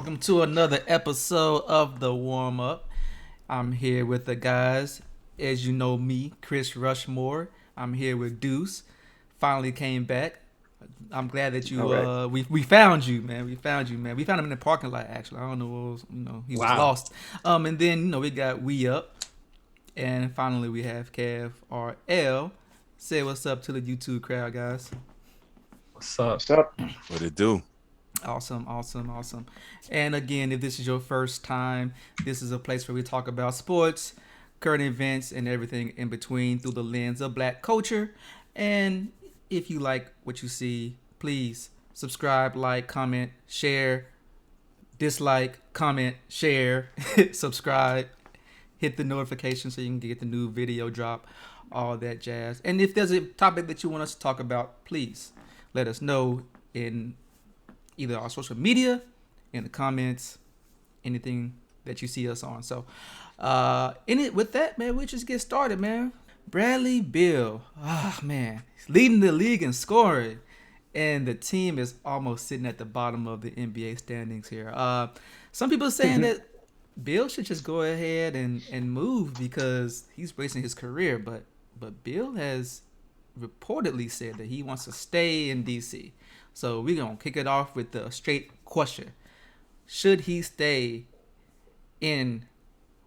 welcome to another episode of the Warmup. I'm here with the guys, as you know me, Chris Rushmore. I'm here with Deuce. Finally came back. I'm glad that you. Right. We found you, man. We found you, man. We found him in the parking lot. Actually, I don't know what was. He was lost. And then we got We Up, and finally we have Kev RL. Say what's up to the YouTube crowd, guys. What's up? What's up? What it do? Awesome. And again, if this is your first time, this is a place where we talk about sports, current events, and everything in between through the lens of Black culture. And if you like what you see, please subscribe, like, comment, share, dislike, comment, share, subscribe, hit the notification so you can get the new video drop, all that jazz. And if there's a topic that you want us to talk about, please let us know in either our social media, in the comments, anything that you see us on. So, with that, man, we just get started, man. Bradley Beal, man, he's leading the league in scoring, and the team is almost sitting at the bottom of the NBA standings here. Some people are saying that Beal should just go ahead and move because he's wasting his career, but Beal has reportedly said that he wants to stay in DC. So we're going to kick it off with the straight question. Should he stay in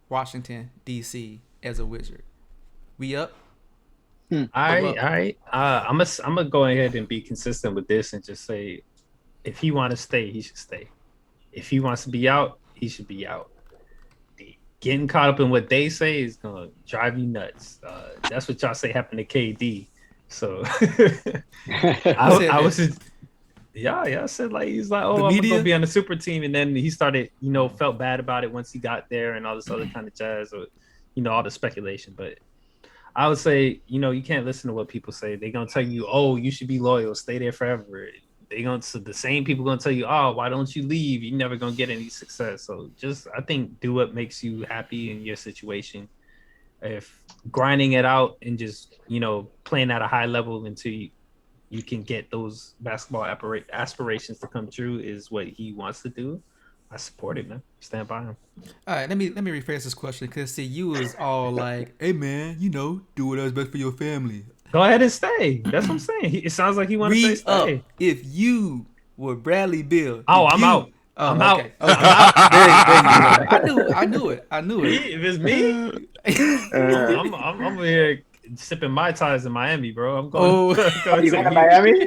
Washington, D.C. as a Wizard? We up? All right. I'm gonna go ahead and be consistent with this and just say, if he want to stay, he should stay. If he wants to be out, he should be out. Getting caught up in what they say is gonna drive you nuts. That's what y'all say happened to KD. So I was just. Yeah, I said he's like, oh, I'm gonna be on the super team, and then he started, felt bad about it once he got there and all this other kind of jazz, or all the speculation. But I would say, you can't listen to what people say. They're gonna tell you, oh, you should be loyal, stay there forever. The same people gonna tell you, oh, why don't you leave? You're never gonna get any success. So I think do what makes you happy in your situation. If grinding it out and just playing at a high level until you can get those basketball aspirations to come true is what he wants to do, I support it, man. Stand by him. All right, let me rephrase this question because see, you was all like, "Hey, man, do whatever's best for your family." Go ahead and stay. That's what I'm saying. It sounds like he wants to stay. If you were Bradley Beal, I'm out. I'm out. Okay. I'm out. I knew it. If it's me, I'm over here sipping Mai Tais in Miami, bro. I'm going. You going to Miami?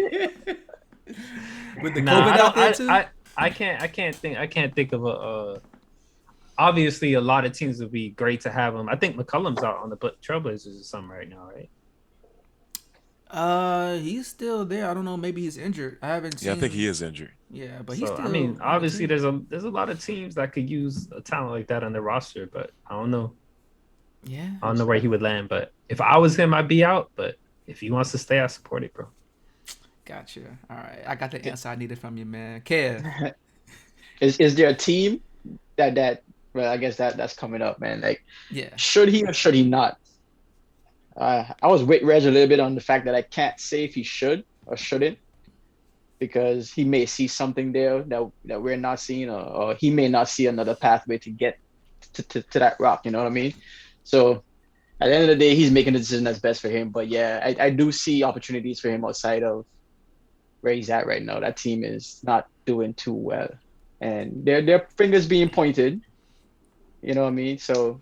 With the COVID out there too? I can't think of a. Obviously, a lot of teams would be great to have him. I think McCollum's out on the Trailblazers or something right now, right? He's still there. I don't know. Maybe he's injured. I haven't seen. Yeah, I think he is injured. Yeah, but he's still. Obviously, there's a lot of teams that could use a talent like that on their roster, but I don't know. Yeah, I don't know where he would land, but if I was him, I'd be out. But if he wants to stay, I support it, bro. Gotcha. All right, I got the answer I needed from you, man. Kev, is there a team that? Well, I guess that's coming up, man. Yeah. Should he or should he not? I was with Reg a little bit on the fact that I can't say if he should or shouldn't, because he may see something there that we're not seeing, or he may not see another pathway to get to that rock. You know what I mean? So at the end of the day, he's making the decision that's best for him. But yeah, I do see opportunities for him outside of where he's at right now. That team is not doing too well, and their fingers being pointed. You know what I mean? So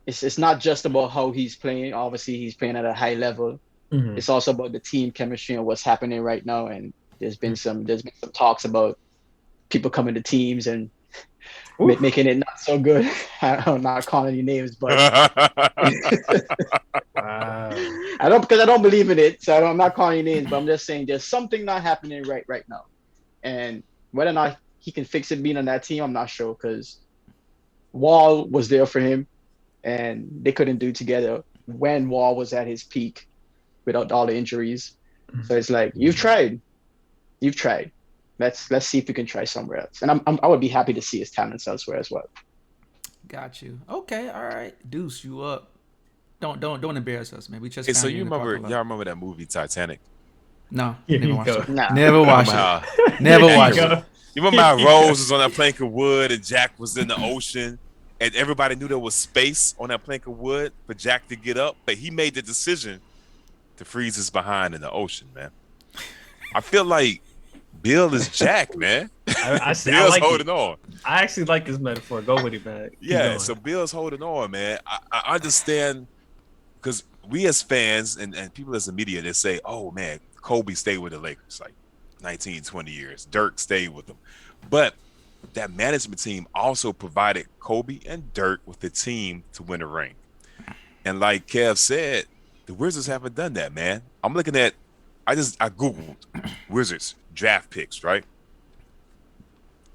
it's not just about how he's playing. Obviously, he's playing at a high level. Mm-hmm. It's also about the team chemistry and what's happening right now. And there's been some talks about people coming to teams and making it not so good. I'm not calling any names, but I don't believe in it, so I'm not calling any names. But I'm just saying there's something not happening right now, and whether or not he can fix it being on that team, I'm not sure, because Wall was there for him, and they couldn't do together when Wall was at his peak without all the injuries. So it's like, you've tried. Let's see if we can try somewhere else. And I would be happy to see his talents elsewhere as well. Got you. Okay, all right. Deuce, you up. Don't embarrass us, man. We just so y'all remember that movie Titanic? No, Yeah, never watched it. Nah. Never watched it. Never watched it. You remember how Rose was on that plank of wood and Jack was in the ocean, and everybody knew there was space on that plank of wood for Jack to get up, but he made the decision to freeze his behind in the ocean, man. I feel like Bill is Jack, man. I Bill's like holding it. on. I actually like this metaphor. Go with it, man. Keep Yeah, going. so Bill's holding on, man. I understand because we as fans and people as the media, they say, oh, man, Kobe stayed with the Lakers like 19, 20 years. Dirk stayed with them. But that management team also provided Kobe and Dirk with the team to win a ring. And like Kev said, the Wizards haven't done that, man. I'm looking at, I Googled Wizards draft picks, right?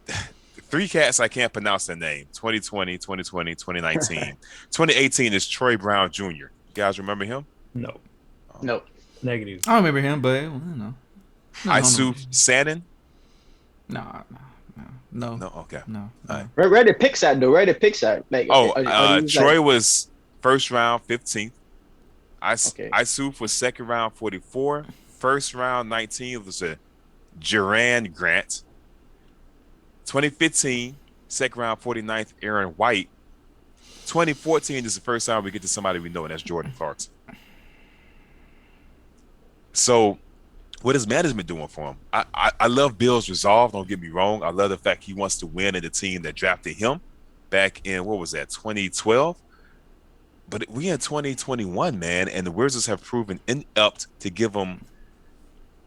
3 cats I can't pronounce their name. 2020, 2019. 2018 is Troy Brown Jr. You guys remember him? No. No. Negative. I remember him, but you know. Isuf Sanin? No. No, okay. No. All right. Where the picks at though? Where the picks at? Like, Troy was first round 15th. Okay. Isuf was second round 44. First round 19 was a Duran Grant. 2015, second round 49th, Aaron White. 2014 is the first time we get to somebody we know, and that's Jordan Clarkson. So what is management doing for him? I love Bill's resolve, don't get me wrong. I love the fact he wants to win in the team that drafted him back in, 2012? But we in 2021, man, and the Wizards have proven inept to give him,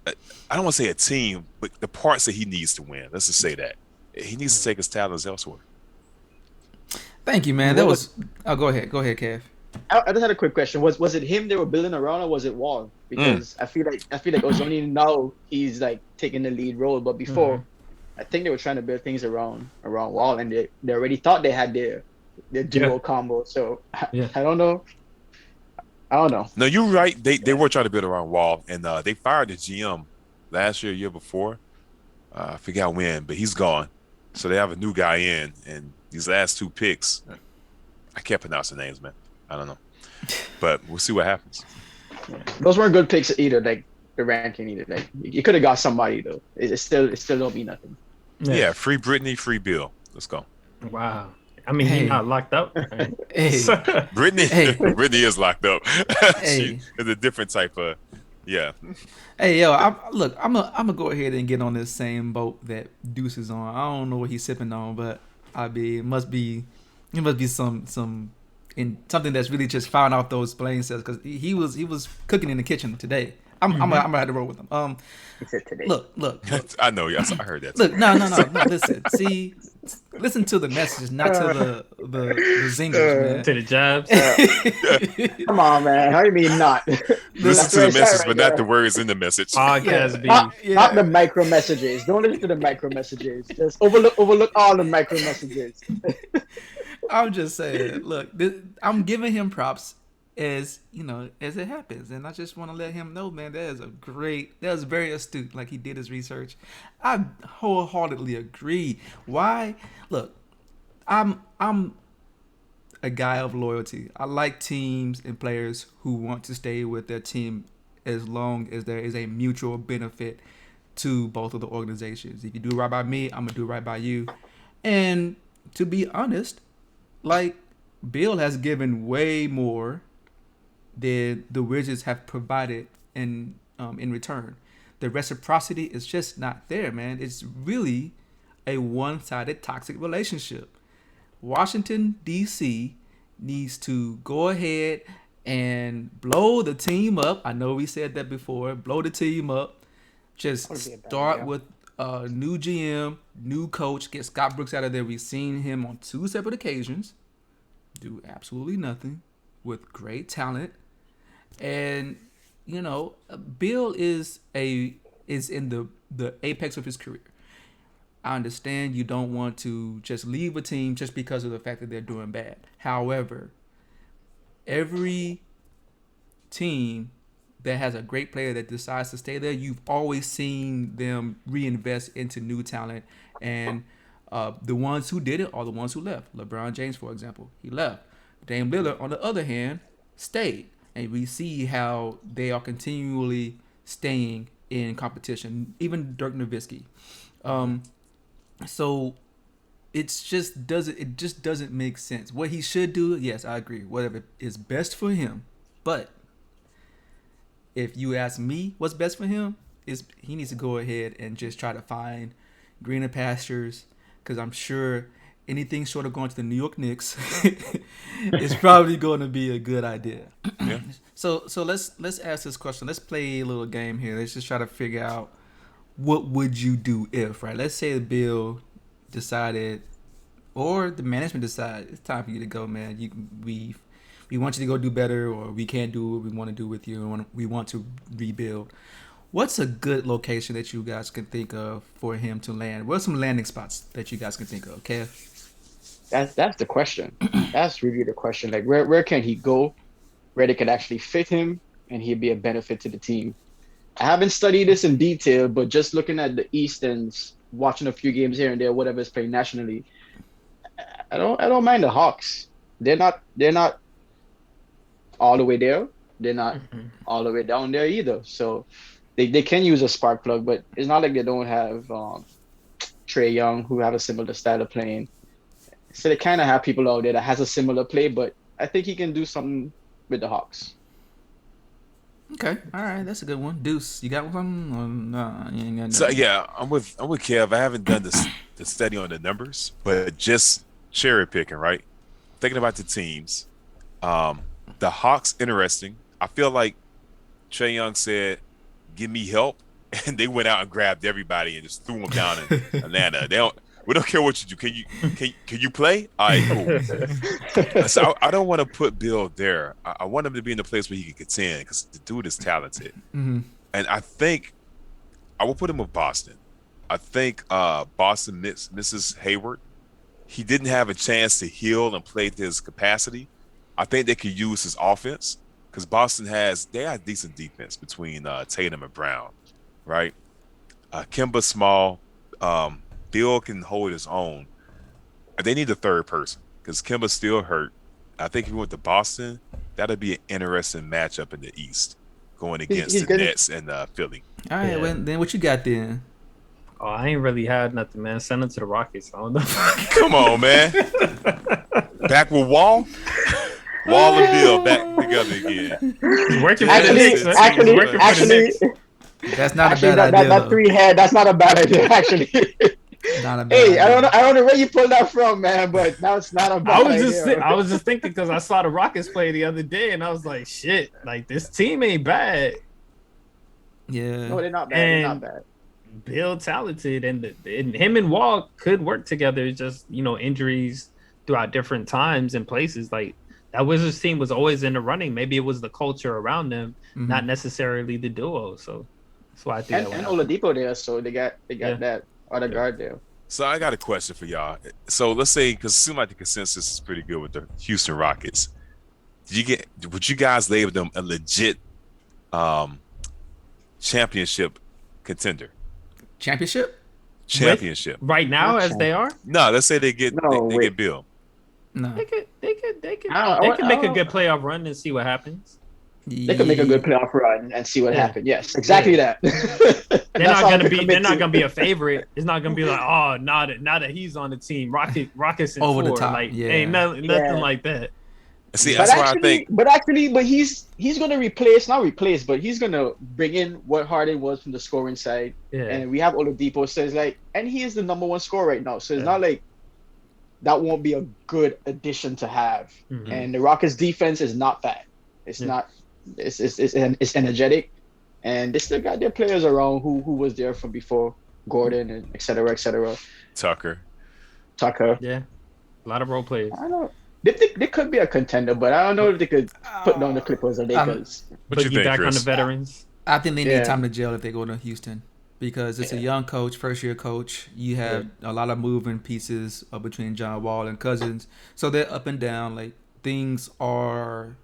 I don't want to say a team, but the parts that he needs to win. Let's just say that. He needs to take his talents elsewhere. Thank you, man. That was. Oh, go ahead, Kev. I just had a quick question. Was it him they were building around, or was it Wall? Because I feel like Ozoni now he's like taking the lead role, but before I think they were trying to build things around Wall, and they already thought they had their duo combo. So I don't know. No, you're right. They were trying to build around Wall, and they fired the GM last year, before. I forgot when, but he's gone. So they have a new guy in, and these last 2 picks, I can't pronounce the names, man. I don't know, but we'll see what happens. Those weren't good picks either. Like the ranking either. Like you could have got somebody though. It still don't mean nothing. Yeah, free Brittany, free Bill. Let's go. Wow. I mean, he's not locked up. Right? Brittany is locked up. She is a different type of. Yeah. Hey, yo, I'm gonna go ahead and get on this same boat that Deuce is on. I don't know what he's sipping on, but it must be something that's really just firing off those brain cells, because he was cooking in the kitchen today. I'm gonna have to roll with him. Look. I know. Yes, I heard that. Look, no. Listen to the messages, not to the zingers, man. To the jabs. Come on, man. How do you mean not? Listen to the message, but not the words in the message. Podcast not the micro messages. Don't listen to the micro messages. Just overlook all the micro messages. I'm just saying. Look, I'm giving him props as it happens, and I just want to let him know, man, that was very astute. Like, he did his research. I wholeheartedly agree. Why? Look, I'm a guy of loyalty. I like teams and players who want to stay with their team as long as there is a mutual benefit to both of the organizations. If you do right by me, I'm gonna do right by you. And to be honest, like, Bill has given way more than the Wizards have provided in return. The reciprocity is just not there, man. It's really a one-sided toxic relationship. Washington, D.C. needs to go ahead and blow the team up. I know we said that before. Blow the team up. Just start with a new GM, new coach. Get Scott Brooks out of there. We've seen him on 2 separate occasions do absolutely nothing with great talent. And Bill is in the apex of his career. I understand you don't want to just leave a team just because of the fact that they're doing bad. However, every team that has a great player that decides to stay there, you've always seen them reinvest into new talent. And the ones who did it are the ones who left. LeBron James, for example, he left. Dame Lillard, on the other hand, stayed. And we see how they are continually staying in competition. Even Dirk Nowitzki. So it just doesn't make sense. What he should do, yes, I agree. Whatever is best for him. But if you ask me what's best for him, is he needs to go ahead and just try to find greener pastures, because I'm sure anything short of going to the New York Knicks is probably going to be a good idea. Yeah. So let's ask this question. Let's play a little game here. Let's just try to figure out what would you do if, right? Let's say the Bill decided, or the management decided, it's time for you to go, man. We want you to go do better, or we can't do what we want to do with you. We want to rebuild. What's a good location that you guys can think of for him to land? What's some landing spots that you guys can think of? Okay. That's the question. That's really the question. Like, where can he go, where they could actually fit him, and he'd be a benefit to the team. I haven't studied this in detail, but just looking at the East and watching a few games here and there, whatever is playing nationally, I don't mind the Hawks. They're not all the way there. They're not all the way down there either. So they can use a spark plug, but it's not like they don't have Trae Young, who have a similar style of playing. So they kind of have people out there that has a similar play, but I think he can do something with the Hawks. Okay, all right, that's a good one. Deuce, you got one? Or no, you ain't got nothing. So yeah, I'm with Kev. I haven't done the study on the numbers, but just cherry picking, right? Thinking about the teams. The Hawks, interesting. I feel like Trae Young said, "Give me help," and they went out and grabbed everybody and just threw them down in Atlanta. We don't care what you do. Can you play? All right, cool. So I don't want to put Bill there. I want him to be in the place where he can contend, because the dude is talented. Mm-hmm. And I think I will put him with Boston. I think Boston misses Hayward. He didn't have a chance to heal and play to his capacity. I think they could use his offense, because Boston they have decent defense between Tatum and Brown, right? Kemba Small, Bill can hold his own. They need a third person, because Kemba's still hurt. I think if we went to Boston, that'd be an interesting matchup in the East, going against the Nets and Philly. All right, well, then what you got then? Oh, I ain't really had nothing, man. Send it to the Rockets. I don't know. Come on, man. Back with Wall and Bill back together again. He's working for the Knicks. Actually, that's not a bad idea. That three head, that's not a bad idea, actually. Not a bad Hey, idea. I don't know where you pulled that from, man, but that's not a bad idea. I was just thinking, because I saw the Rockets play the other day, and I was like, shit, like this team ain't bad. Yeah. No, they're not bad. And they're not bad. Bill talented, and him and Wall could work together. It's just, injuries throughout different times and places. Like, that Wizards team was always in the running. Maybe it was the culture around them, not necessarily the duo. So that's why I think. And Oladipo there, so they got that other guard there. So I got a question for y'all. So let's say, because it seems like the consensus is pretty good with the Houston Rockets. Would you guys label them a legit championship contender? Championship? Right now, as they are? No, let's say they get Bill. No. They could make a good playoff run and see what happens. They could make a good playoff run and see what happens. Yes, exactly that. They're not gonna be a favorite. It's not gonna be like, oh, now that he's on the team, Rockets in over four. the top. Like, Yeah. ain't nothing like that. See, that's why I think. But he's gonna not replace, but he's gonna bring in what Harden was from the scoring side. Yeah. And we have Oladipo, so it's like, and he is the number one scorer right now. So it's not like that won't be a good addition to have. Mm-hmm. And the Rockets defense is not bad. It's not. It's energetic, and they still got their players around who was there from before, Gordon and et cetera. Tucker. Yeah, a lot of role players. I don't know. They could be a contender, but I don't know if they could put down the Clippers or Lakers. What you think, back Chris? on the veterans. I think they need time to gel if they go to Houston, because it's a young coach, first-year coach. You have a lot of moving pieces between John Wall and Cousins, so they're up and down. Like, things are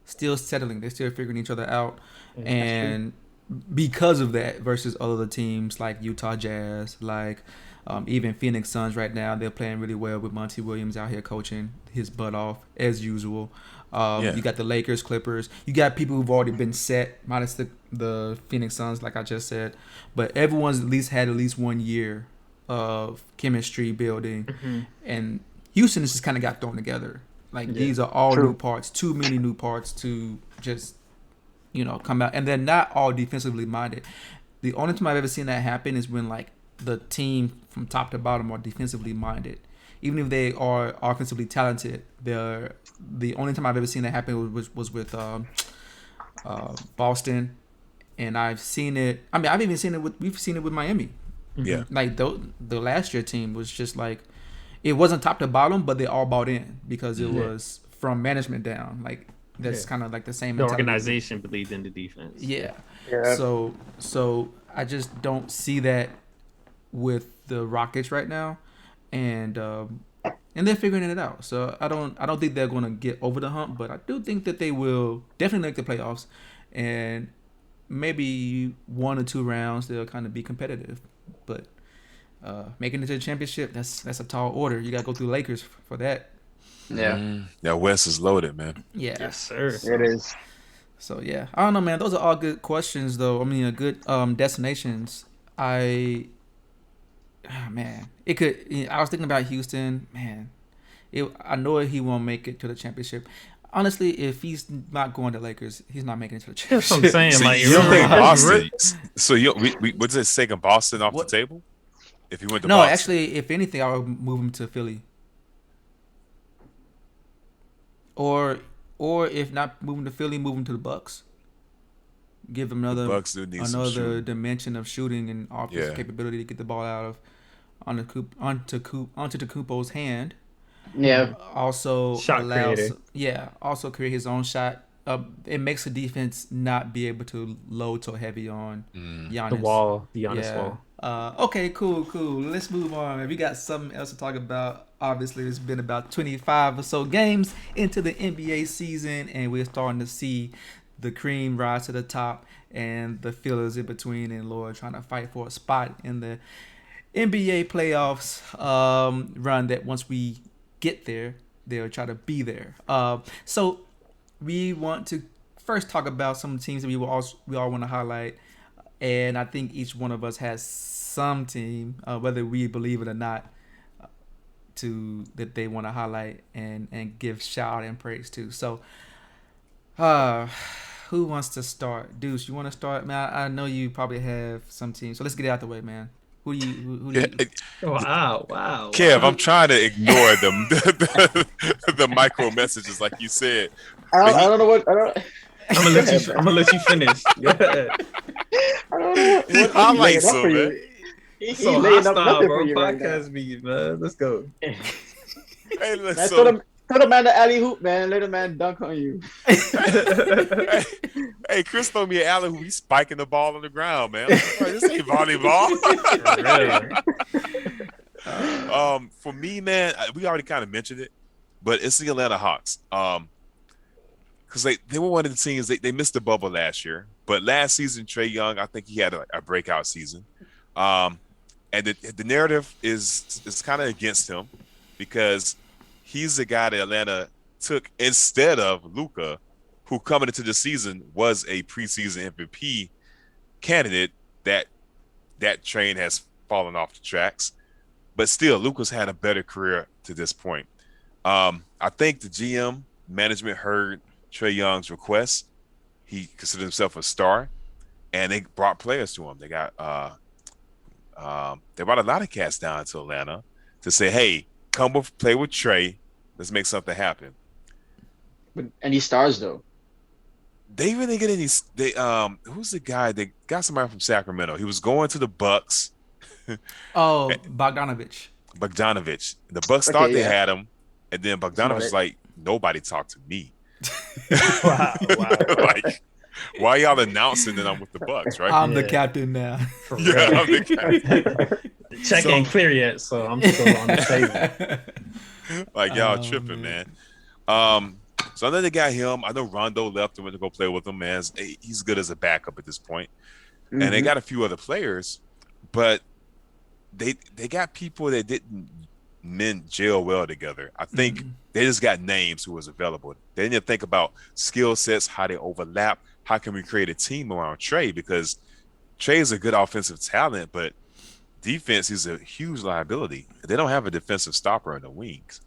still settling. They're still figuring each other out, and because of that, versus other teams like Utah Jazz, like even Phoenix Suns right now, they're playing really well with Monty Williams out here coaching his butt off as usual. You got the Lakers, Clippers. You got people who've already been set, minus the Phoenix Suns, like I just said. But everyone's had at least 1 year of chemistry building, Mm-hmm. and Houston has just kind of got thrown together. Like these are all True. new parts, too many new parts to just come out, and they're not all defensively minded. The only time I've ever seen that happen is when like the team from top to bottom are defensively minded. Even if they are offensively talented, they're the only time I've ever seen that happen was with Boston, and I've seen it. I mean, I've even seen it we've seen it with Miami. Yeah. Like the last year team was just like it wasn't top to bottom, but they all bought in because it was from management down. Like that's kind of like the same. The mentality. organization believed in the defense. Yeah. Yeah. So I just don't see that with the Rockets right now, and they're figuring it out. So I don't think they're gonna get over the hump, but I do think that they will definitely make the playoffs, and maybe 1 or 2 rounds they'll kind of be competitive, but making it to the championship, that's a tall order. You got to go through Lakers for that. Yeah. That West is loaded, man. Yeah. Yes, sir. It is. So yeah, I don't know, man. Those are all good questions, though. I mean, good destinations. Man, it could. I was thinking about Houston, man. I know he won't make it to the championship. Honestly, if he's not going to Lakers, he's not making it to the That's championship. what I'm saying. So Like, you don't think that's Boston? So what's it taking Boston off What? the table? If he went to No, Boston, actually, if anything, I would move him to Philly. Or if not moving to Philly, move him to the Bucks. Give him the Bucks do need some another shooting. dimension of shooting and offensive capability to get the ball out of onto Kupo's hand. Yeah. Also Shot allows, creator. also create his own shot. It makes the defense not be able to load so heavy on Giannis. The Giannis wall. Okay, cool. Let's move on. We got something else to talk about. Obviously, it's been about 25 or so games into the NBA season, and we're starting to see the cream rise to the top and the fillers in between, and Lord trying to fight for a spot in the NBA playoffs run that once we get there, they'll try to be there. So we want to first talk about some teams that we all want to highlight, and I think each one of us has some team, whether we believe it or not, that they want to highlight and give shout and praise to. So, who wants to start? Deuce, you want to start, man? I know you probably have some teams, so let's get it out the way, man. Who do you? Wow. Kev, I'm trying to ignore the micro messages, like you said. I don't know what. I'm gonna let you finish. Go ahead. I don't know what He he's highlights laying up them, for man. you. He's So laying up hostile, nothing bro. for you right now. Podcast meeting, man. Let's go. Hey, Man, listen, throw the man the alley hoop, man. Let the man dunk on you. hey, Chris told me an alley who he's spiking the ball on the ground, man. I'm like, this ain't volleyball. For me, man, we already kind of mentioned it, but it's the Atlanta Hawks. Because they were one of the teams, they missed the bubble last year, but last season, Trae Young, I think he had a breakout season. And the narrative is kind of against him because he's the guy that Atlanta took instead of Luka, who coming into the season was a preseason MVP candidate. That train has fallen off the tracks, but still, Luka's had a better career to this point. I think the GM management heard Trae Young's request. He considered himself a star, and they brought players to him. They brought a lot of cats down to Atlanta to say, "Hey, play with Trae. Let's make something happen." But any stars though? They really get any. Who's the guy? They got somebody from Sacramento. He was going to the Bucks. Oh, Bogdanovich. The Bucks thought they yeah. had him, and then Bogdanovich was like, "Nobody talked to me." Wow. Like, why y'all announcing that I'm with the Bucks, right? I'm the captain now. For Yeah, real. I'm the captain. The check So- ain't clear yet, so I'm still on the table. Like y'all Oh, tripping, man. man. So I know they got him. I know Rondo left and went to go play with him, man. He's good as a backup at this point. And they got a few other players, but they got people that didn't gel well together. I think they just got names who was available. They didn't think about skill sets, how they overlap, how can we create a team around Trae, because Trae is a good offensive talent, but defense, he's a huge liability. They don't have a defensive stopper in the wings.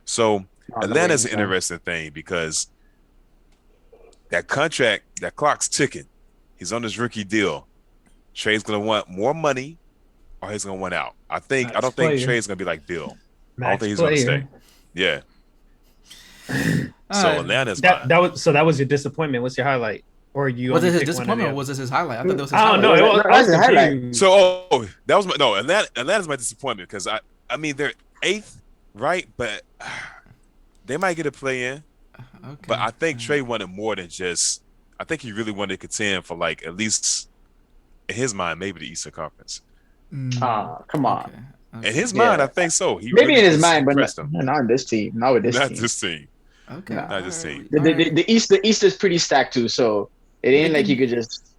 So On the Atlanta's wings, an man. interesting thing because that contract, that clock's ticking. He's on his rookie deal. Trey's gonna want more money, or he's gonna want out. I Max don't think player. Trey's gonna be like Bill. I don't Max think he's player. gonna stay. Yeah. All So right. Atlanta's That mine. was your disappointment. What's your highlight? Or you Was only it his pick one or disappointment the or other? was this his highlight? I thought that was his I don't highlight. know. That I was was a highlight. confused. So that was Atlanta's my disappointment because I mean they're 8th, right? But they might get a play in. Okay. But I think Trey wanted more than just. I think he really wanted to contend for like at least in his mind maybe the Eastern Conference. Come on. Okay. In his Yeah. mind, I think so. He Maybe really in his just mind, but impressed him. not on this team. Not with this Not team. this team. Okay. Nah. Not this team. The East is pretty stacked too, so it ain't like you could just.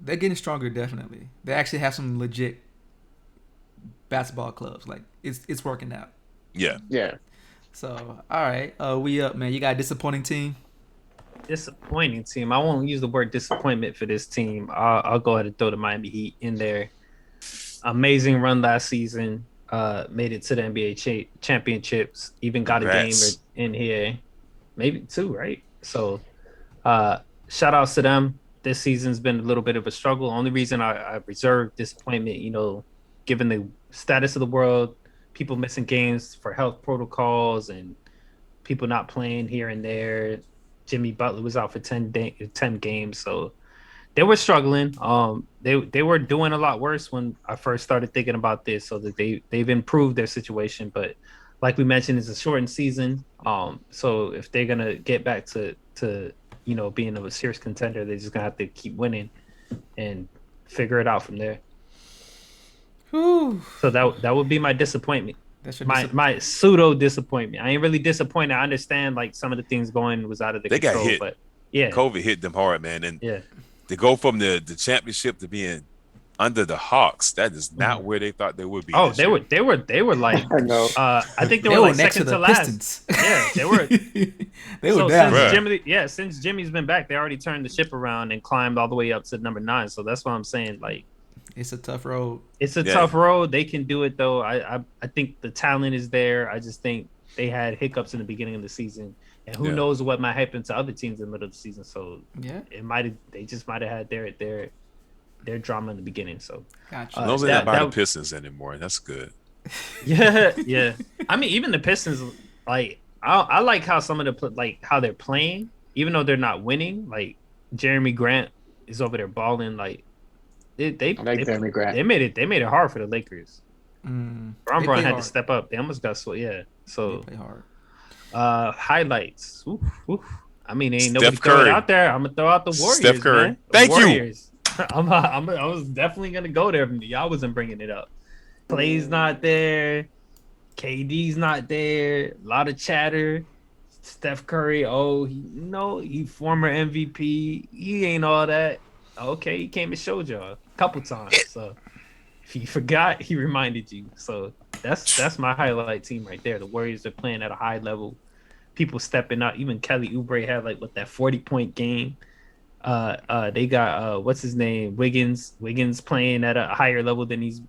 They're getting stronger, definitely. They actually have some legit basketball clubs. Like it's working out. Yeah. Yeah. So all right, we up, man. You got a disappointing team. Disappointing team. I won't use the word disappointment for this team. I'll go ahead and throw the Miami Heat in there. Amazing run last season. Made it to the NBA championships. Even got Congrats. a game in here, maybe 2, right? So, shout outs to them. This season's been a little bit of a struggle. Only reason I reserved disappointment, given the status of the world, people missing games for health protocols and people not playing here and there. Jimmy Butler was out for 10 games, so they were struggling. They were doing a lot worse when I first started thinking about this, so that they've improved their situation. But like we mentioned, it's a shortened season. So if they're gonna get back to being a serious contender, they're just gonna have to keep winning and figure it out from there. Whew. So that would be my disappointment. That's your My pseudo disappointment. I ain't really disappointed. I understand like some of the things going was out of the They got control, hit. but yeah, COVID hit them hard, man. And yeah. to go from the championship to being under the Hawks, that is not where they thought they would be. Oh, this they year. were like I know. I think they They were were like next to second the to last. Pistons. Yeah, they were. They So were down. Bruh. since Jimmy's been back, they already turned the ship around and climbed all the way up to number 9. So that's why I'm saying like It's a tough road. it's a Yeah. tough road. They can do it though. I think the talent is there. I just think they had hiccups in the beginning of the season, and who Yeah. knows what might happen to other teams in the middle of the season. So Yeah, they just might have had their drama in the beginning. So gotcha. Those are that- not by the that- Pistons anymore. That's good. yeah. I mean, even the Pistons, like I like how some of how they're playing, even though they're not winning. Like Jeremy Grant is over there balling. Like they I like Jeremy Grant. They made it hard for the Lakers. They Brown play had hard. to step up. They almost got They So play hard. highlights. Oof. I mean, ain't Steph nobody throw it Curry. out there. I'm gonna throw out the Warriors. Steph Curry. Man. Thank you. Warriors. I was definitely gonna go there. Y'all wasn't bringing it up. Clay's not there. KD's not there. A lot of chatter. Steph Curry. Oh, he former MVP. He ain't all that. Okay, he came and showed y'all a couple times. So if you forgot, he reminded you. So that's my highlight team right there. The Warriors are playing at a high level. People stepping up. Even Kelly Oubre had that 40-point game. They got what's his name? Wiggins playing at a higher level than he's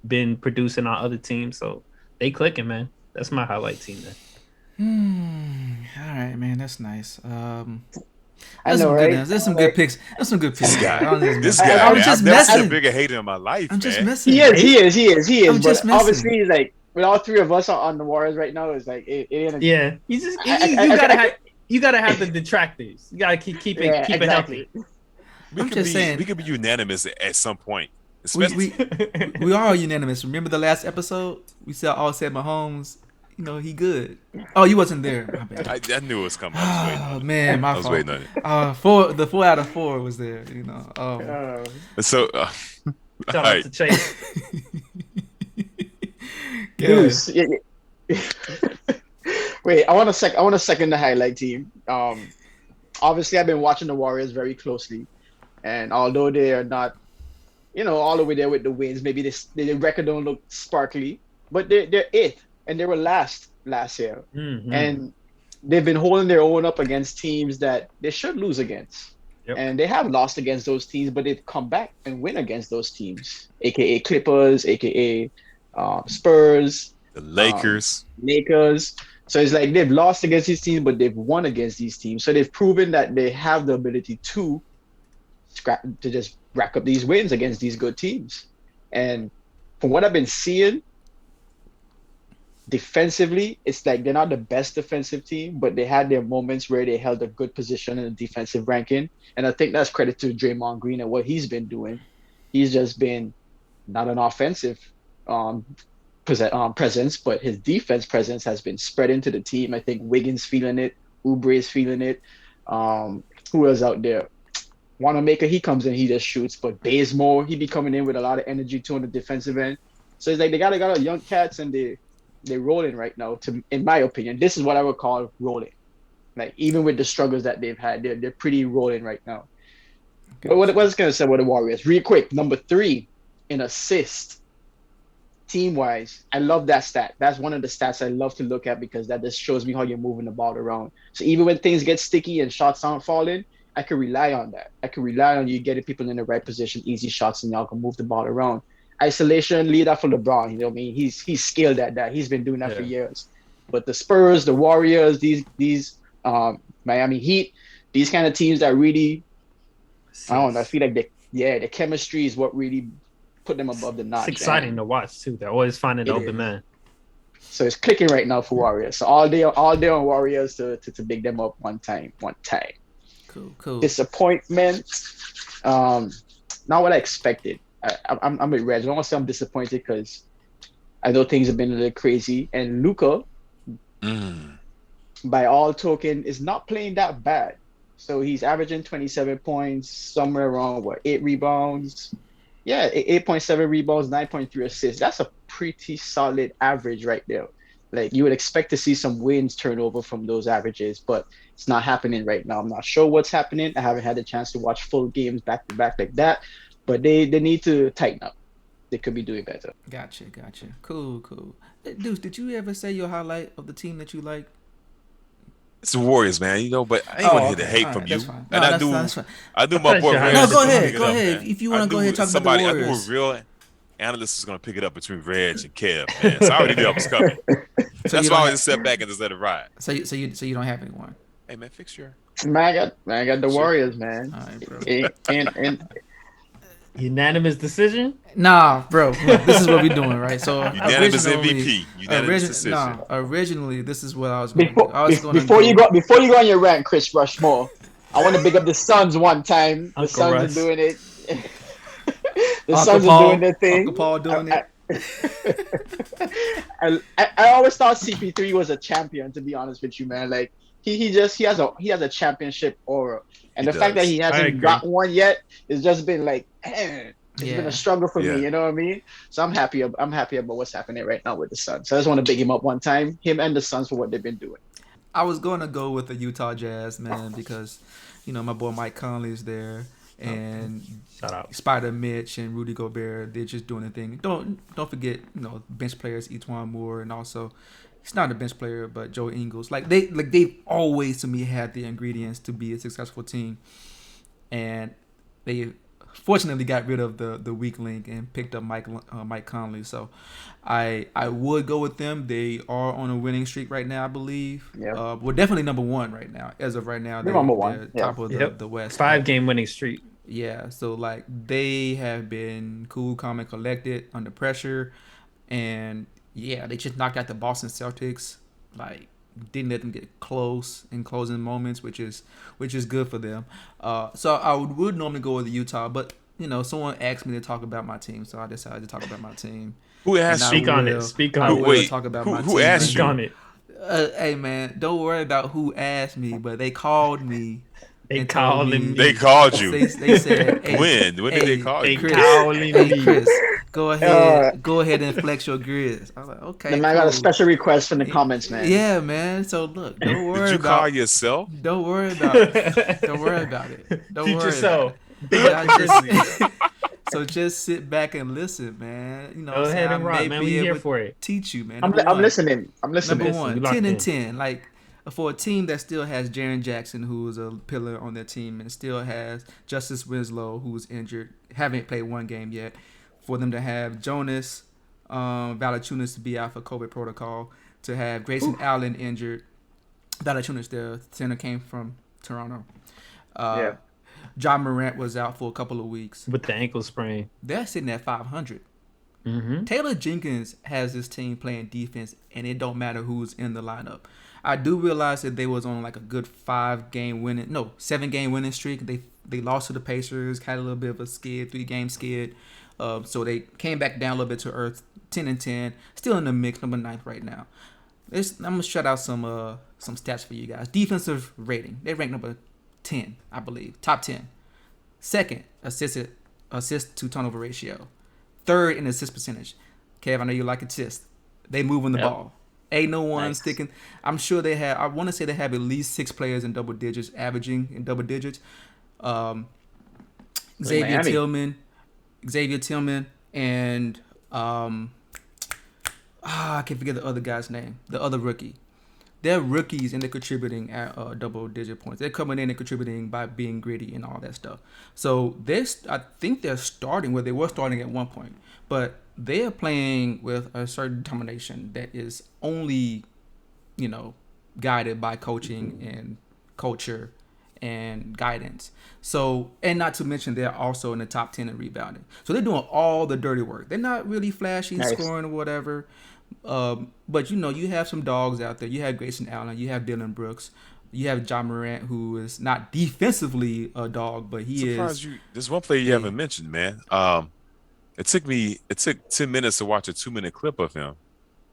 been producing on other teams. So they clicking, man. That's my highlight team then. All right, man. That's nice. I know, right? There's some good picks. There's some good picks. This I guy, was man, just I've never seen a messing. bigger hater in my life, I'm just man. messing. He is. I'm just But messing. obviously, like with all three of us on the Warriors right now, it's like it ain't. Yeah, you gotta have the detractors. You gotta keep it exactly. healthy. I'm just saying. We could be unanimous at some point. We, Especially, we are unanimous. Remember the last episode? We all said Mahomes. He good. Oh, you wasn't there. My bad. I knew it was coming. I was waiting Oh on it. man, my I was fault. waiting on it. The 4 out of 4 was there. So, Shout out Alright. to Chase. Deuce. Yeah. Wait, I want to second the highlight team. Obviously, I've been watching the Warriors very closely, and although they are not, all the way there with the wins, maybe the record don't look sparkly, but they're eighth, and they were last year, Mhm. and they've been holding their own up against teams that they should lose against. Yep. And they have lost against those teams, but they've come back and win against those teams, aka Clippers, aka Spurs, The Lakers. Lakers. So it's like they've lost against these teams, but they've won against these teams. So they've proven that they have the ability to just rack up these wins against these good teams. And from what I've been seeing, defensively, it's like they're not the best defensive team, but they had their moments where they held a good position in the defensive ranking. And I think that's credit to Draymond Green and what he's been doing. He's just been not an offensive presence, but his defense presence has been spread into the team. I think Wiggins feeling it, Oubre is feeling it. Who else out there? Wanamaker, he comes in, he just shoots. But Bazemore, he be coming in with a lot of energy too on the defensive end. So it's like they got a lot of young cats and they're rolling right now. In my opinion, this is what I would call rolling. Like even with the struggles that they've had, they're pretty rolling right now. Okay. But what I was gonna say about the Warriors, real quick, number 3 in assists, team wise, I love that stat. That's one of the stats I love to look at because that just shows me how you're moving the ball around. So even when things get sticky and shots aren't falling, I can rely on that. I can rely on you getting people in the right position, easy shots, and y'all can move the ball around. Isolation, lead that for LeBron. You know what I mean? He's skilled at that. He's been doing that for years. But the Spurs, the Warriors, these Miami Heat, these kind of teams that really, I don't know. I feel like the chemistry is what really put them above the notch. It's exciting to watch too. They're always finding the open man. So it's clicking right now for Warriors. So all day on Warriors to big them up one time. Cool. Disappointment. Not what I expected. I'm with Reg. I don't want to say I'm disappointed because I know things have been a little crazy. And Luka, by all token, is not playing that bad. So he's averaging 27 points, somewhere around 8 rebounds. Yeah, 8.7 rebounds, 9.3 assists. That's a pretty solid average right there. Like you would expect to see some wins turn over from those averages, but it's not happening right now. I'm not sure what's happening. I haven't had the chance to watch full games back to back like that, but they need to tighten up. They could be doing better. Gotcha. Cool. Deuce, did you ever say your highlight of the team that you like? It's the Warriors, man. You know, but I ain't gonna hear the hate from you. Fine. And I do my boy. No, go ahead. If you want to go ahead and talk about the Warriors. I knew a real analyst was gonna pick it up between Reg and Kev, man. So I already knew I was coming. That's why I just sat back and just let it ride. So you don't have anyone. Hey man, fix your. Man, I got the Warriors, man. All right, bro. And unanimous decision? Nah, bro. Look, this is what we're doing, right? So unanimous MVP. Unanimous decision. Originally, this is what I was going to do. Before you go on your rant, Chris Rushmore, I want to big up the Suns one time. Uncle the Suns Russ. are doing it. The Uncle Suns Paul, are doing their thing. Uncle Paul doing it. I always thought CP3 was a champion, to be honest with you, man. Like he has a championship aura, and the fact that he hasn't got one yet has just been like, man, it's been a struggle for me. You know what I mean? So I'm happy about what's happening right now with the Suns. So I just want to big him up one time, him and the Suns, for what they've been doing. I was going to go with the Utah Jazz, man, because my boy Mike Conley is there. And shout out Spider Mitch and Rudy Gobert, they're just doing their thing. Don't forget, bench players Etwan Moore, and also he's not a bench player, but Joe Ingles. They've always to me had the ingredients to be a successful team, and they fortunately got rid of the weak link and picked up Mike Conley. So I would go with them. They are on a winning streak right now, I believe. Yeah. We're definitely number one right now. As of right now, they're number one. They're top of the West. 5-game winning streak. Yeah, so they have been cool, calm, and collected under pressure, and they just knocked out the Boston Celtics. Didn't let them get close in closing moments, which is good for them. So I would normally go with Utah, but someone asked me to talk about my team, so I decided to talk about my team. Who asked? Speak on it. Talk about my team. Who asked you? On it. Hey man, don't worry about who asked me, but they called me. They called me. They called you. They said, hey, when did they call you? Chris, go ahead and flex your grids. I was like, okay. The man got a special request from the comments, man. Yeah, man. So look, don't worry. Did you call yourself? Don't worry about it. Don't worry about it. Don't Teach worry yourself. So just sit back and listen, man. Go ahead and rock, man. We here for it. Teach you, man. I'm listening. Number one, 10 and 10. for a team that still has Jaren Jackson, who is a pillar on their team, and still has Justice Winslow, who's injured, haven't played one game yet, for them to have Jonas Valanciunas to be out for COVID protocol, to have Grayson Allen injured. Valanciunas, the center, came from Toronto. John Morant was out for a couple of weeks with the ankle sprain. They're sitting at 500. Taylor Jenkins has this team playing defense, and it don't matter who's in the lineup. I do realize that they was on like a good 7-game winning streak. They lost to the Pacers, had a little bit of a skid, 3-game skid. So they came back down a little bit to earth, 10-10, still in the mix, number 9th right now. I'm gonna shout out some stats for you guys. Defensive rating, they rank number 10, I believe, top 10. Second, assist to turnover ratio. Third in assist percentage. Kev, I know you like assists. They moving the ball. Ain't no one sticking. I'm sure they have. I want to say they have at least 6 players in double digits, averaging in double digits. Xavier Tillman, and I can't forget the other guy's name. The other rookie. They're rookies and they're contributing at double-digit points. They're coming in and contributing by being gritty and all that stuff. So I think they're starting where they were starting at one point, but they are playing with a certain determination that is only, guided by coaching and culture and guidance. So, and not to mention they're also in the top 10 in rebounding. So they're doing all the dirty work. They're not really flashy scoring or whatever. But you have some dogs out there. You have Grayson Allen, you have Dylan Brooks, you have John Morant, who is not defensively a dog, but he is. There's one player you haven't mentioned, man. It took 10 minutes to watch a 2-minute clip of him,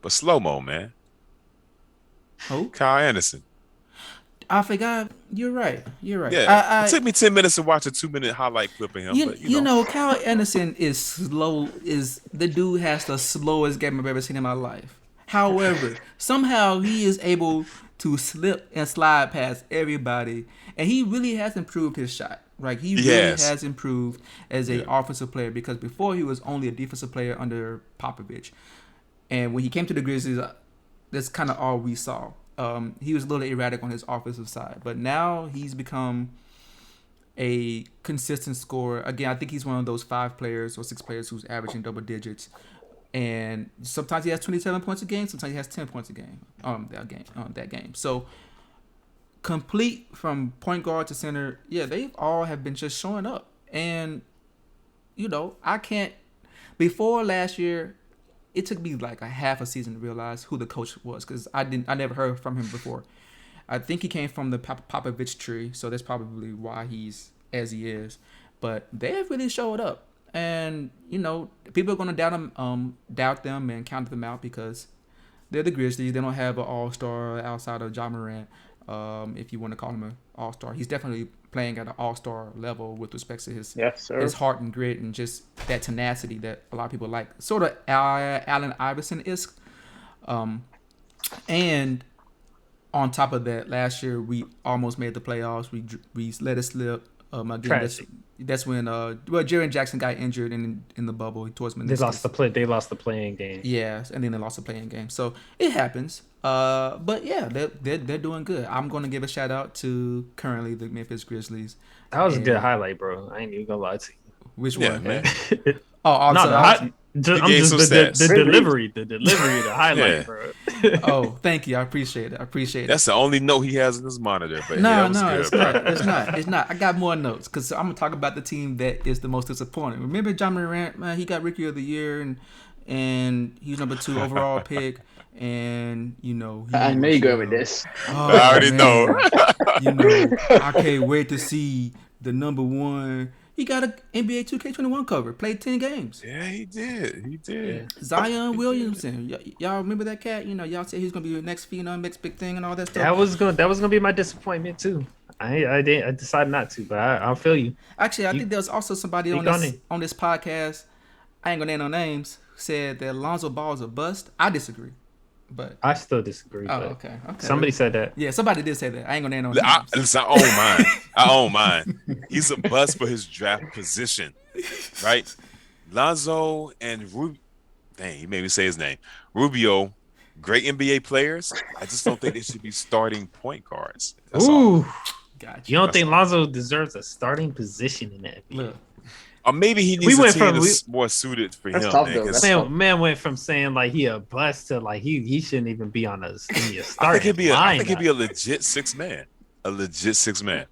but slow-mo, man. Who? Kyle Anderson. I forgot. You're right. Yeah, it took me 10 minutes to watch a 2-minute highlight clip of him. Kyle Anderson is slow. The dude has the slowest game I've ever seen in my life. However, somehow he is able to slip and slide past everybody, and he really has improved his shot. Right, he really has improved as an offensive player, because before he was only a defensive player under Popovich, and when he came to the Grizzlies, that's kind of all we saw. He was a little erratic on his offensive side, but now he's become a consistent scorer. Again, I think he's one of those 5 players or 6 players who's averaging double digits, and sometimes he has 27 points a game, sometimes he has 10 points a game. That game. So complete from point guard to center, they all have been just showing up, and I can't. Before last year, it took me like a half a season to realize who the coach was, because I never heard from him before. I think he came from the Popovich tree, so that's probably why he's as he is. But they have really showed up, and people are going to doubt them and count them out, because they're the Grizzlies. They don't have an all-star outside of John Morant. If you want to call him an all-star, he's definitely playing at an all-star level with respect to his heart and grit and just that tenacity that a lot of people like. Sort of Allen Iverson-esque. And on top of that, last year we almost made the playoffs. We let it slip. Again, that's when Jaren Jackson got injured in the bubble towards meniscus. They lost the playing game. Yes, and then they lost the playing game. So it happens. But yeah, they're doing good. I'm going to give a shout out to currently the Memphis Grizzlies. That was a good highlight, bro. I ain't even gonna lie to you. Which one, man? I'm just the delivery, the highlight, bro. Oh, thank you. I appreciate it. That's the only note he has in his monitor. But it's not. I got more notes, because I'm gonna talk about the team that is the most disappointing. Remember John Morant? Man, he got Rookie of the Year, and he was number 2 overall pick. And I know you go with this. I already know. I can't wait to see the number 1. He got an NBA 2K21 cover. Played 10 games. Yeah, he did. Yeah. Zion Williamson. Y'all remember that cat? Y'all said he's gonna be the next phenom, next big thing, and all that stuff. That was gonna be my disappointment too. I decided not to, but I'll feel you. Actually, I think there's also somebody on this podcast. I ain't gonna name no names. Said that Lonzo Ball is a bust. I disagree. But I still disagree. Okay. Somebody said that. Yeah, somebody did say that. I ain't gonna name no names. Listen, I own mine. He's a bust for his draft position, right? Lonzo and Rubio. Dang, he made me say his name. Rubio, great NBA players. I just don't think they should be starting point guards. That's all. Ooh, Gotcha. you don't That's think all. Lonzo deserves a starting position in that? Look, Or maybe he We needs a went team from- that's more suited for That's him, tough, man. though. 'Cause That's tough. man went from saying like he a bust to like he shouldn't even be on a I starting think he'd be a lineup. legit six man. A legit six man.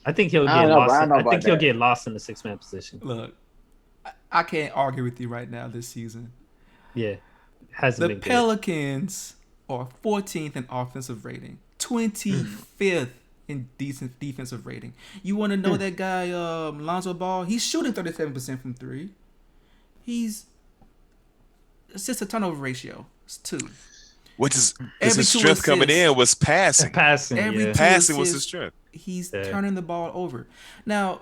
I think he'll I get don't know, lost. bro. I don't know I think about he'll that. get lost in the 6-man position. look. I can't argue with you right now this season. Yeah, hasn't The been good. Pelicans are 14th in offensive rating, 25th in decent defensive rating. You want to know that guy, Lonzo Ball? He's shooting 37% from three. He's assist to turnover ratio. It's 2. Which is because Every his 2 strength coming assists. in was passing. Passing, Every yeah. two Passing was his assists, strength. he's Yeah. turning the ball over. Now,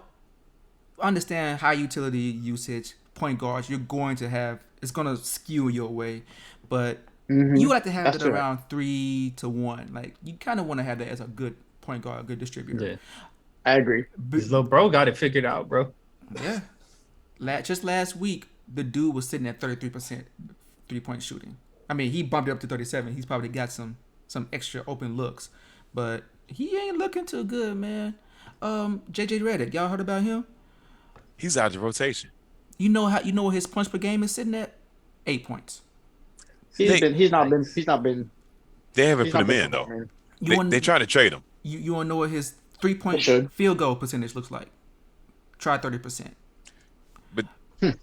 understand high utility usage, point guards, you're going to have, it's going to skew your way. But Mhm. you like to have That's it true. around 3-1. Like, you kind of want to have that as a good point guard, a good distributor. Yeah. I agree. His little bro got it figured out, bro. Yeah. Just last week, the dude was sitting at 33% 3-point shooting. I mean, he bumped it up to 37. He's probably got some extra open looks, but he ain't looking too good, man. JJ Redick, y'all heard about him? He's out of rotation. You know what his points per game is sitting at? 8 points. He's They- not been. They haven't He's put not him been in though. performing. They trying to trade him. You want to know what his 3-point They should. field goal percentage looks like? Try 30%. But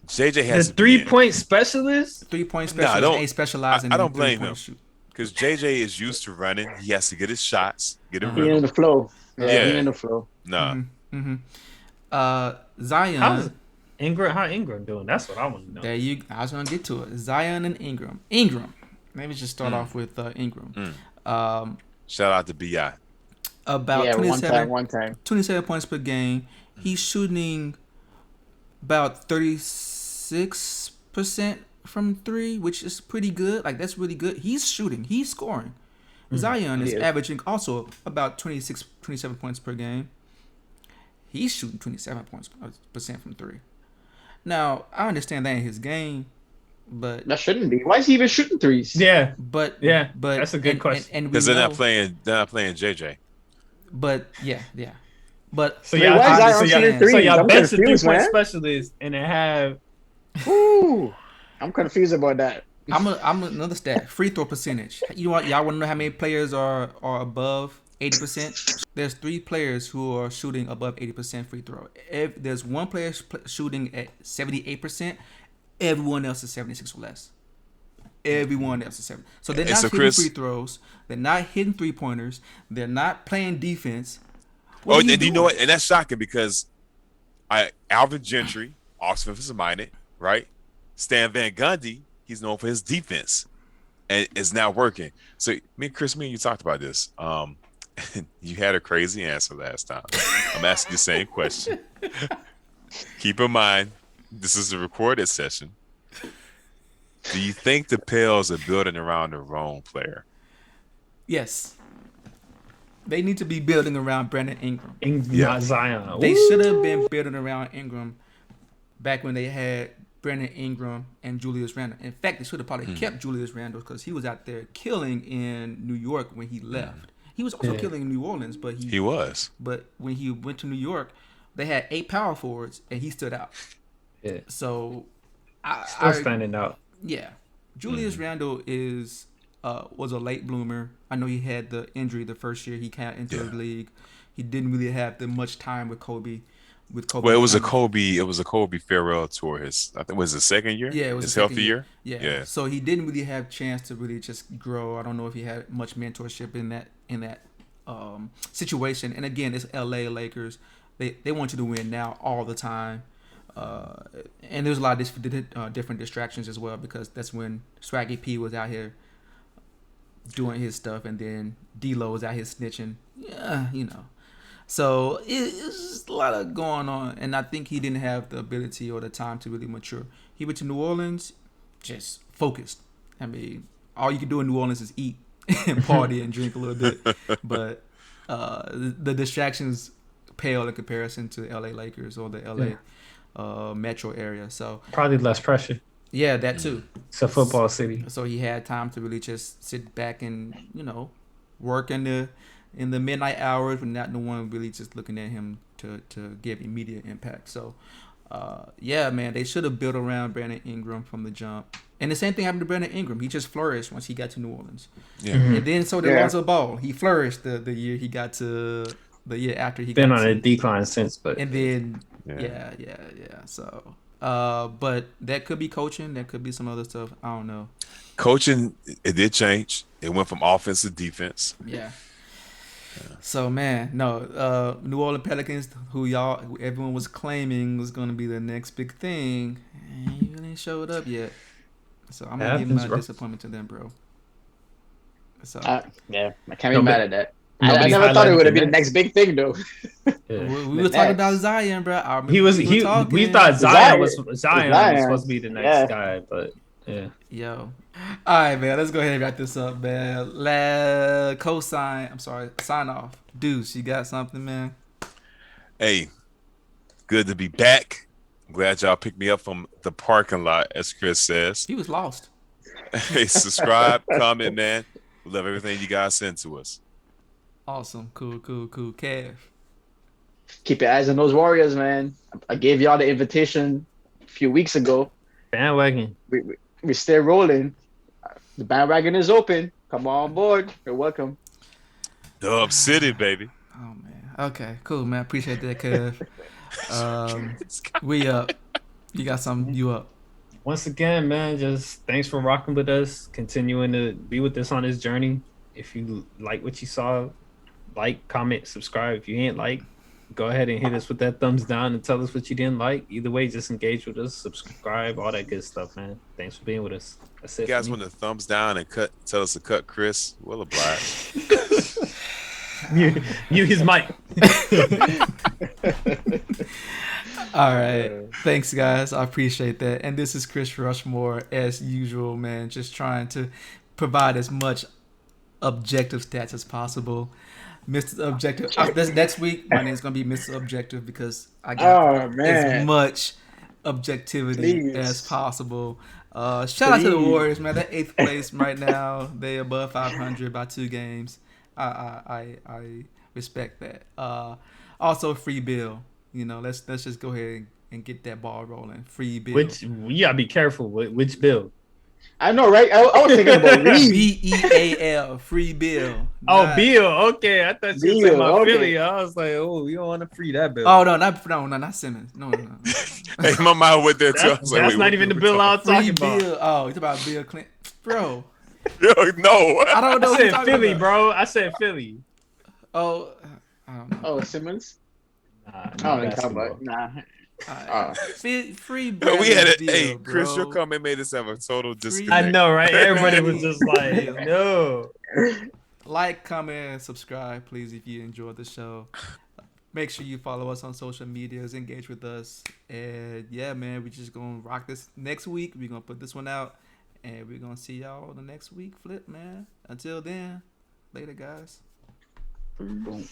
JJ The has to be in. 3-point specialist. 3-point Nah, specialist don't- ain't specializing I don't in blame 3-point him. shoot. Because JJ is used to running. He has to get his shots, get a Uh-huh. He in rhythm. the flow. Yeah. He in the flow. Nah. Zion. How's Ingram doing? That's what I want to know. I was gonna get to it. Zion and Ingram. Let me just start off with Ingram. Shout out to BI. About Yeah, 27, one time. 27 points per game. He's shooting about 36% from 3, which is pretty good. Like, that's really good. He's shooting. He's scoring. Zion is Yeah. averaging also about 27 points per game. He's shooting 27% from 3. Now, I understand that ain't his game, but That shouldn't be. Why is he even shooting threes? Yeah, but that's a good question. And we Because they're know, not playing JJ. But yeah. But So Wait, y'all, why is Zion so shooting y'all, threes? so y'all I'm bench the confused, 3-point man. specialist and then have Ooh, I'm confused about that. I'm another stat. Free throw percentage. You want y'all want to know how many players are above 80%? There's 3 players who are shooting above 80% free throw. If there's one player shooting at 78%, everyone else is 76 or less. Everyone else is 7. So they're And not so, hitting Chris- free throws. They're not hitting 3-pointers. They're not playing defense. Oh, are and you doing? know what? And that's shocking because Alvin Gentry, Oxford is minded, right? Stan Van Gundy, he's known for his defense, and it's not working. So me and you talked about this. You had a crazy answer last time. I'm asking the same question. Keep in mind, this is a recorded session. Do you think the Pels are building around the wrong player? Yes. They need to be building around Brandon Ingram. not Zion. They Ooh. should have been building around Ingram back when they had Brandon Ingram and Julius Randle. In fact, they should have probably kept Julius Randle because he was out there killing in New York when he left. He was also killing in New Orleans, but He was. But when he went to New York, they had 8 power forwards and he stood out. Yeah. So, Still standing out. yeah, Julius Randle was a late bloomer. I know he had the injury the first year he came into the league. He didn't really have the much time with Kobe. Well, it was a Kobe farewell tour. I think it was his second year. Yeah, it was his the second healthy year. Yeah. So he didn't really have chance to really just grow. I don't know if he had much mentorship in that situation. And again, it's LA Lakers. They want you to win now all the time. And there's a lot of different distractions as well because that's when Swaggy P was out here doing his stuff, and then D-Lo was out here snitching. Yeah, So it's just a lot of going on, and I think he didn't have the ability or the time to really mature. He went to New Orleans, just focused. I mean, all you can do in New Orleans is eat and party and drink a little bit, but the distractions pale in comparison to the LA Lakers or the LA metro area. So Probably less pressure. Yeah, that too. It's a football city. So he had time to really just sit back and work in the midnight hours when not no one really just looking at him to give immediate impact. So yeah, man, they should have built around Brandon Ingram from the jump. And the same thing happened to Brandon Ingram. He just flourished once he got to New Orleans. Yeah. And then so did Lonzo Ball. He flourished the year he got to the year after he Been got on to, a decline since, but and then Yeah. yeah. So but that could be coaching, that could be some other stuff. I don't know. Coaching, it did change. It went from offense to defense. Yeah. So man, no, New Orleans Pelicans, who everyone was claiming was going to be the next big thing, and he really ain't showed up yet. So I'm gonna give my disappointment to them, bro. So yeah, I can't be mad at that. I nobody's never thought it would have been the Nets. next big thing though. we were talking about Zion, bro. We thought Zion was supposed to be the next guy, but yeah. Yo. All right, man. Let's go ahead and wrap this up, man. Sign off. Deuce, you got something, man? Hey, good to be back. Glad y'all picked me up from the parking lot, as Chris says. He was lost. Hey, subscribe, comment, man. We love everything you guys send to us. Awesome. Cool. Kev. Keep your eyes on those Warriors, man. I gave y'all the invitation a few weeks ago. Bandwagon. We're still rolling. The bandwagon is open. Come on board. You're welcome. Dub City, baby. Oh man. Okay. Cool, man. Appreciate that, Kev. We up. You got something? You up? Once again, man, just thanks for rocking with us, continuing to be with us on this journey. If you like what you saw, like, comment, subscribe. If you ain't like, go ahead and hit us with that thumbs down and tell us what you didn't like. Either way, just engage with us, subscribe, all that good stuff, man. Thanks for being with us. That's it. You guys want to thumbs down and tell us to cut Chris? We'll oblige. mute his mic. All right. Thanks, guys. I appreciate that. And this is Chris Rushmore, as usual, man. Just trying to provide as much objective stats as possible. Mr. Objective. This next week, my name's gonna be Mr. Objective because I got as much objectivity as possible. Shout out to the Warriors, man. They're 8th place right now. They above 500 by 2 games. I respect that. Also, free Bill. Let's just go ahead and get that ball rolling. Free Bill. You gotta be careful. Which Bill? I know, right? I was thinking about Beal. Free Bill. Oh, Bill. Okay, I thought you were talking about Philly. I was like, oh, you don't want to free that Bill. Oh no, not Simmons. No. Hey, my mind went there too. That's not even the Bill I was talking about. Bill. Oh, you talking about Bill Clinton, bro? Yo, no. I don't know. I said Philly, bro. I said Philly. Oh, I don't know. Oh, Simmons. Nah, I don't talk about. Nah. Free Yo, we had it. Bill, Hey, bro. Chris, your comment made us have a total disconnect. I know, right? Everybody was just like, no. Like, comment, and subscribe, please, if you enjoyed the show. Make sure you follow us on social medias, engage with us. And yeah, man, we're just going to rock this next week. We're going to put this one out. And we're going to see y'all the next week. Flip, man. Until then, later, guys. Boom.